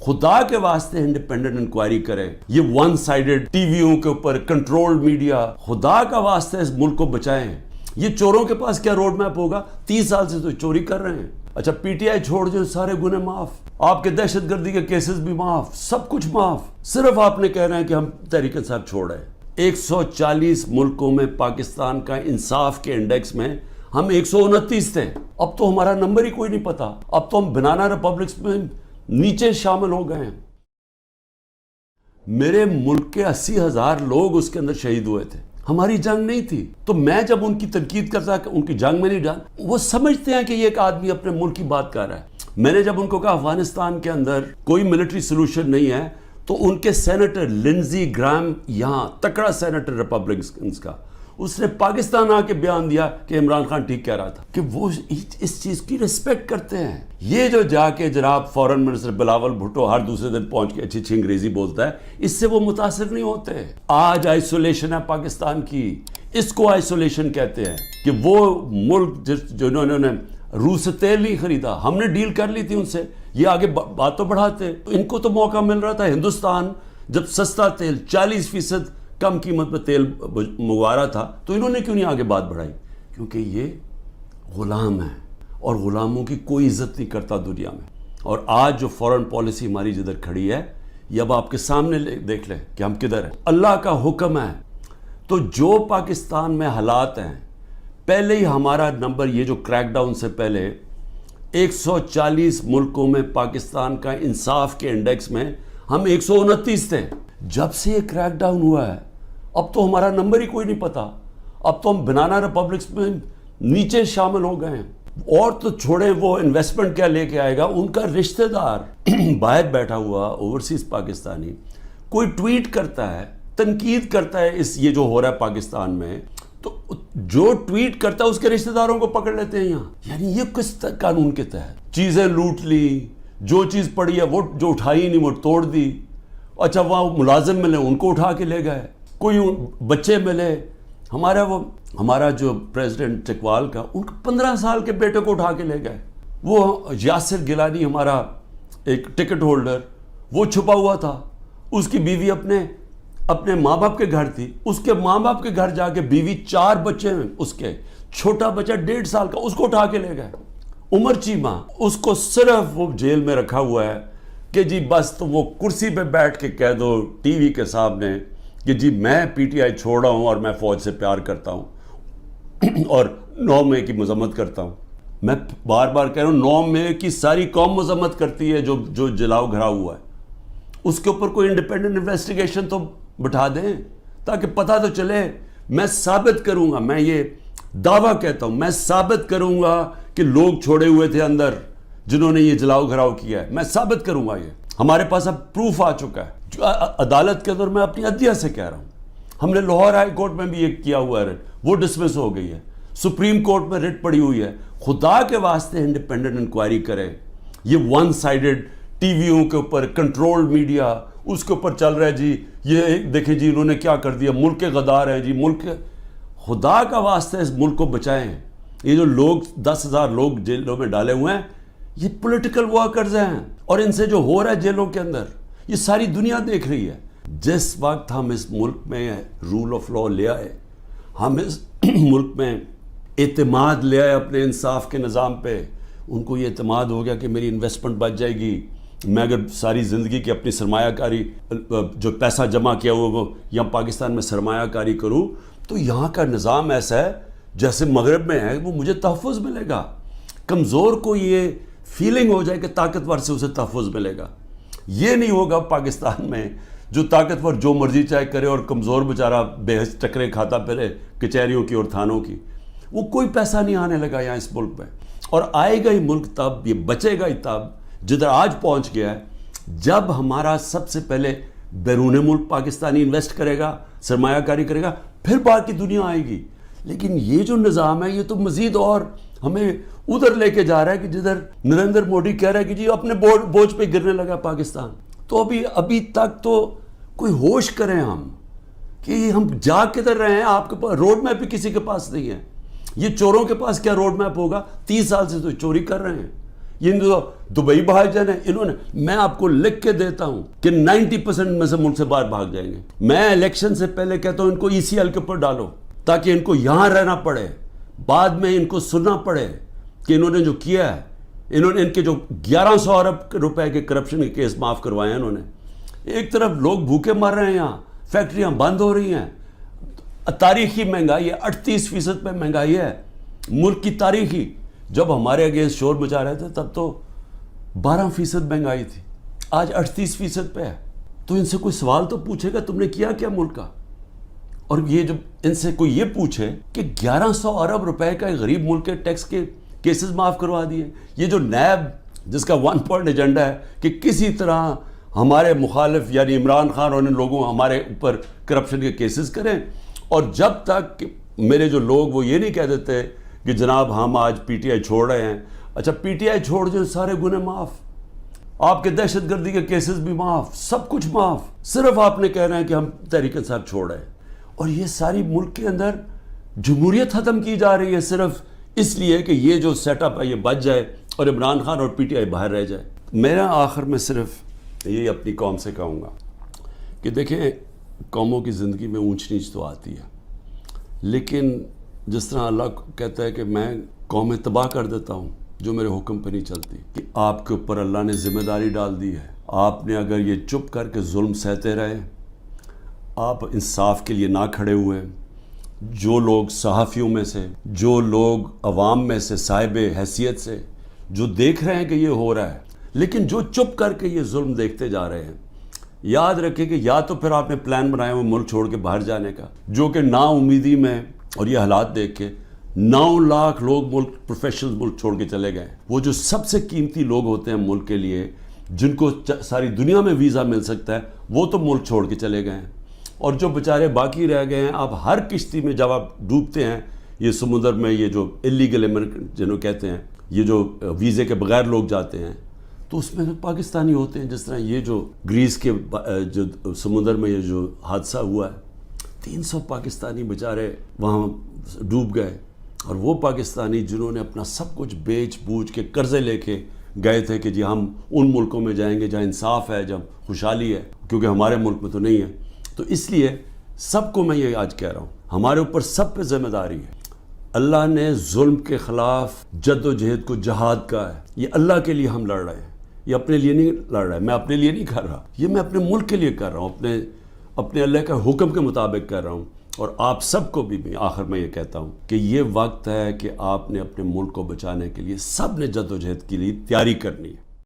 خدا کے واسطے انڈیپینڈنٹ انکوائری کریں. یہ ون سائیڈڈ ٹی ویوں کے اوپر کنٹرول میڈیا، خدا کا واسطے اس ملک کو بچائیں. یہ چوروں کے پاس کیا روڈ میپ ہوگا؟ 30 سال سے تو چوری کر رہے ہیں. اچھا پی ٹی آئی چھوڑ جو سارے گناہ معاف، آپ کے دہشت گردی کے کیسز بھی معاف، سب کچھ معاف. صرف آپ نے کہنا ہے کہ ہم تحریک انصاف چھوڑ رہے ہیں. 140 ملکوں میں پاکستان کا انصاف کے انڈیکس میں ہم 129 تھے. اب تو ہمارا نمبر ہی کوئی نہیں پتا. اب تو ہم بنانا ریپبلکس میں نیچے شامل ہو گئے ہیں. میرے ملک کے 80,000 لوگ اس کے اندر شہید ہوئے تھے. ہماری جنگ نہیں تھی. تو میں جب ان کی تنقید کرتا کہ ان کی جنگ میں نہیں ڈال، وہ سمجھتے ہیں کہ یہ ایک آدمی اپنے ملک کی بات کر رہا ہے. میں نے جب ان کو کہا افغانستان کے اندر کوئی ملٹری سلوشن نہیں ہے، تو ان کے سینیٹر لنزی گرام، یہاں تکڑا سینیٹر ریپبلکنز کا، اس نے پاکستان آ کے بیان دیا کہ عمران خان ٹھیک کہہ رہا تھا، کہ وہ اس چیز کی ریسپیکٹ کرتے ہیں. یہ جو جا کے جناب فورن منسٹر بلاول بھٹو ہر دوسرے دن پہنچ کے اچھی اچھی انگریزی بولتا ہے، اس سے وہ متاثر نہیں ہوتے. آج آئسولیشن ہے پاکستان کی، اس کو آئسولیشن کہتے ہیں. کہ وہ ملک جنہوں نے روس سے تیل نہیں خریدا، ہم نے ڈیل کر لی تھی ان سے، یہ آگے بات تو بڑھاتے. ان کو تو موقع مل رہا تھا. ہندوستان جب سستا تیل 40% کم قیمت پہ تیل منگوا رہا تھا، تو انہوں نے کیوں نہیں آگے بات بڑھائی؟ کیونکہ یہ غلام ہیں اور غلاموں کی کوئی عزت نہیں کرتا دنیا میں. اور آج جو فورن پالیسی ہماری جدھر کھڑی ہے، یہ اب آپ کے سامنے دیکھ لیں کہ ہم کدھر ہیں. اللہ کا حکم ہے. تو جو پاکستان میں حالات ہیں، پہلے ہی ہمارا نمبر، یہ جو کریک ڈاؤن سے پہلے 140 ملکوں میں پاکستان کا انصاف کے انڈیکس میں ہم 129 تھے. جب سے یہ کریک ڈاؤن ہوا ہے، اب تو ہمارا نمبر ہی کوئی نہیں پتا. اب تو ہم بنانا ریپبلکس میں نیچے شامل ہو گئے ہیں. اور تو چھوڑیں وہ انویسٹمنٹ کیا لے کے آئے گا. ان کا رشتہ دار باہر بیٹھا ہوا اوورسیز پاکستانی کوئی ٹویٹ کرتا ہے، تنقید کرتا ہے یہ جو ہو رہا ہے پاکستان میں، تو جو ٹویٹ کرتا ہے اس کے رشتہ داروں کو پکڑ لیتے ہیں یہاں. یعنی یہ کس قانون کے تحت چیزیں لوٹ لی، جو چیز پڑی ہے وہ جو اٹھائی نہیں وہ توڑ دی. اچھا وہاں ملازم ملے، ان کو اٹھا کے لے گئے. کوئی بچے ملے، ہمارا جو پریزیڈنٹ چکوال کا، ان کو 15 سال کے بیٹے کو اٹھا کے لے گئے. وہ یاسر گیلانی ہمارا ایک ٹکٹ ہولڈر، وہ چھپا ہوا تھا. اس کی بیوی اپنے ماں باپ کے گھر تھی. اس کے ماں باپ کے گھر جا کے بیوی، 4 بچے ہیں اس کے، چھوٹا بچہ 1.5 سال کا، اس کو اٹھا کے لے گئے. عمر چیمہ، اس کو صرف وہ جیل میں رکھا ہوا ہے کہ جی بس تو وہ کرسی پہ بیٹھ کے کہہ دو ٹی وی کے سامنے کہ جی میں پی ٹی آئی چھوڑ رہا ہوں اور میں فوج سے پیار کرتا ہوں اور 9 مئی کی مذمت کرتا ہوں. میں بار بار کہہ رہا ہوں 9 مئی کی ساری قوم مذمت کرتی ہے جو جلاؤ گھرا ہوا ہے. اس کے اوپر کوئی انڈیپینڈنٹ انویسٹیگیشن تو بٹھا دیں تاکہ پتہ تو چلے. میں ثابت کروں گا، میں یہ دعویٰ کہتا ہوں، میں ثابت کروں گا کہ لوگ چھوڑے ہوئے تھے اندر جنہوں نے یہ جلاؤ گھراؤ کیا ہے. میں ثابت کروں گا. یہ ہمارے پاس اب پروف آ چکا ہے. جو عدالت کے اندر میں اپنی عدلیہ سے کہہ رہا ہوں، ہم نے لاہور ہائی کورٹ میں بھی یہ کیا ہوا ہے، وہ ڈسمس ہو گئی ہے. سپریم کورٹ میں ریٹ پڑی ہوئی ہے. خدا کے واسطے انڈیپینڈنٹ انکوائری کریں. یہ ون سائیڈڈ ٹی ویوں کے اوپر کنٹرول میڈیا، اس کے اوپر چل رہا ہے جی یہ دیکھیں جی انہوں نے کیا کر دیا، ملک کے غدار ہیں جی، ملک کے. خدا کا واسطے اس ملک کو بچائیں. یہ جو لوگ 10,000 لوگ جیلوں میں ڈالے ہوئے ہیں، یہ پولیٹیکل ورکرز ہیں. اور ان سے جو ہو رہا ہے جیلوں کے اندر، یہ ساری دنیا دیکھ رہی ہے. جس وقت ہم اس ملک میں رول آف لا لے آئے، ہم اس ملک میں اعتماد لے آئے اپنے انصاف کے نظام پہ، ان کو یہ اعتماد ہو گیا کہ میری انویسٹمنٹ بچ جائے گی. میں اگر ساری زندگی کی اپنی سرمایہ کاری، جو پیسہ جمع کیا ہوا وہ یہاں پاکستان میں سرمایہ کاری کروں، تو یہاں کا نظام ایسا ہے جیسے مغرب میں ہے، وہ مجھے تحفظ ملے گا. کمزور کو یہ فیلنگ ہو جائے کہ طاقتور سے اسے تحفظ ملے گا. یہ نہیں ہوگا پاکستان میں. جو طاقتور جو مرضی چاہے کرے اور کمزور بیچارہ بے حس ٹکرے کھاتا پھرے کچہریوں کی اور تھانوں کی. وہ کوئی پیسہ نہیں آنے لگا یہاں اس ملک میں. اور آئے گا ہی ملک تب، یہ بچے گا ہی تب جدھر آج پہنچ گیا ہے، جب ہمارا سب سے پہلے بیرون ملک پاکستانی انویسٹ کرے گا، سرمایہ کاری کرے گا، پھر باقی دنیا آئے گی. لیکن یہ جو نظام ہے یہ تو مزید اور ہمیں ادھر لے کے جا رہا ہے کہ جدھر نریندر مودی کہہ رہا ہے کہ جی اپنے بوجھ پہ گرنے لگا پاکستان. تو ابھی تک تو کوئی ہوش کریں ہم کہ ہم جا کدھر رہے ہیں. آپ کے پاس روڈ میپ بھی کسی کے پاس نہیں ہے. یہ چوروں کے پاس کیا روڈ میپ ہوگا؟ 30 سال سے تو چوری کر رہے ہیں. یہ تو دبئی بھاگ جانا ہے انہوں نے. میں آپ کو لکھ کے دیتا ہوں کہ 90% میں سے ملک سے باہر بھاگ جائیں گے. میں الیکشن سے پہلے کہتا ہوں ان کو ECL کے اوپر ڈالو تاکہ ان کو یہاں رہنا پڑے, بعد میں ان کو سننا پڑے کہ انہوں نے جو کیا ہے. انہوں نے ان کے جو 1100 ارب روپے کے کرپشن کے کیس معاف کروائے ہیں انہوں نے. ایک طرف لوگ بھوکے مر رہے ہیں, یہاں فیکٹریاں بند ہو رہی ہیں, تاریخی مہنگائی ہے, 38% پہ مہنگائی ہے ملک کی تاریخی. جب ہمارے اگینسٹ شور مچا رہے تھے تب تو 12% مہنگائی تھی, آج 38% پہ ہے. تو ان سے کوئی سوال تو پوچھے گا تم نے کیا کیا ملک کا. اور یہ جب ان سے کوئی یہ پوچھے کہ 1100 ارب روپے کا ایک غریب ملک کے ٹیکس کے کیسز معاف کروا دیے, یہ جو نیب جس کا 1 پوائنٹ ایجنڈا ہے کہ کسی طرح ہمارے مخالف یعنی عمران خان اور ان لوگوں ہمارے اوپر کرپشن کے کیسز کریں, اور جب تک کہ میرے جو لوگ وہ یہ نہیں کہہ دیتے کہ جناب ہم آج PTI چھوڑ رہے ہیں. اچھا PTI چھوڑ جو سارے گناہ معاف, آپ کے دہشت گردی کے کیسز بھی معاف, سب کچھ معاف, صرف آپ نے کہنا ہے کہ ہم تحریک انصاف چھوڑ رہے ہیں. اور یہ ساری ملک کے اندر جمہوریت ختم کی جا رہی ہے صرف اس لیے کہ یہ جو سیٹ اپ ہے یہ بچ جائے اور عمران خان اور PTI باہر رہ جائے. میرا آخر میں صرف یہ اپنی قوم سے کہوں گا کہ دیکھیں قوموں کی زندگی میں اونچ نیچ تو آتی ہے, لیکن جس طرح اللہ کہتا ہے کہ میں قومیں تباہ کر دیتا ہوں جو میرے حکم پہ نہیں چلتی, کہ آپ کے اوپر اللہ نے ذمہ داری ڈال دی ہے. آپ نے اگر یہ چپ کر کے ظلم سہتے رہے, آپ انصاف کے لیے نہ کھڑے ہوئے, جو لوگ صحافیوں میں سے, جو لوگ عوام میں سے صاحب حیثیت سے جو دیکھ رہے ہیں کہ یہ ہو رہا ہے, لیکن جو چپ کر کے یہ ظلم دیکھتے جا رہے ہیں, یاد رکھیں کہ یا تو پھر آپ نے پلان بنایا وہ ملک چھوڑ کے باہر جانے کا, جو کہ نا امیدی میں اور یہ حالات دیکھ کے 9 لاکھ لوگ ملک پروفیشنل ملک چھوڑ کے چلے گئے. وہ جو سب سے قیمتی لوگ ہوتے ہیں ملک کے لیے, جن کو ساری دنیا میں ویزا مل سکتا ہے, وہ تو ملک چھوڑ کے چلے گئے ہیں. اور جو بیچارے باقی رہ گئے ہیں, آپ ہر کشتی میں جب آپ ڈوبتے ہیں یہ سمندر میں, یہ جو اللیگل امیگرنٹ جنہوں کہتے ہیں, یہ جو ویزے کے بغیر لوگ جاتے ہیں, تو اس میں پاکستانی ہوتے ہیں. جس طرح یہ جو گریس کے جو سمندر میں یہ جو حادثہ ہوا ہے, 300 پاکستانی بیچارے وہاں ڈوب گئے, اور وہ پاکستانی جنہوں نے اپنا سب کچھ بیچ بوجھ کے قرضے لے کے گئے تھے کہ جی ہم ان ملکوں میں جائیں گے جہاں انصاف ہے, جہاں خوشحالی ہے, کیونکہ ہمارے ملک میں تو نہیں ہے. تو اس لیے سب کو میں یہ آج کہہ رہا ہوں, ہمارے اوپر سب پہ ذمہ داری ہے. اللہ نے ظلم کے خلاف جد و جہد کو جہاد کہا ہے. یہ اللہ کے لیے ہم لڑ رہے ہیں, یہ اپنے لیے نہیں لڑ رہا ہے, میں اپنے لیے نہیں کر رہا, یہ میں اپنے ملک کے لیے کر رہا ہوں, اپنے اللہ کا حکم کے مطابق کر رہا ہوں. اور آپ سب کو بھی میں آخر میں یہ کہتا ہوں کہ یہ وقت ہے کہ آپ نے اپنے ملک کو بچانے کے لیے سب نے جد و جہد کے لیے تیاری کرنی ہے.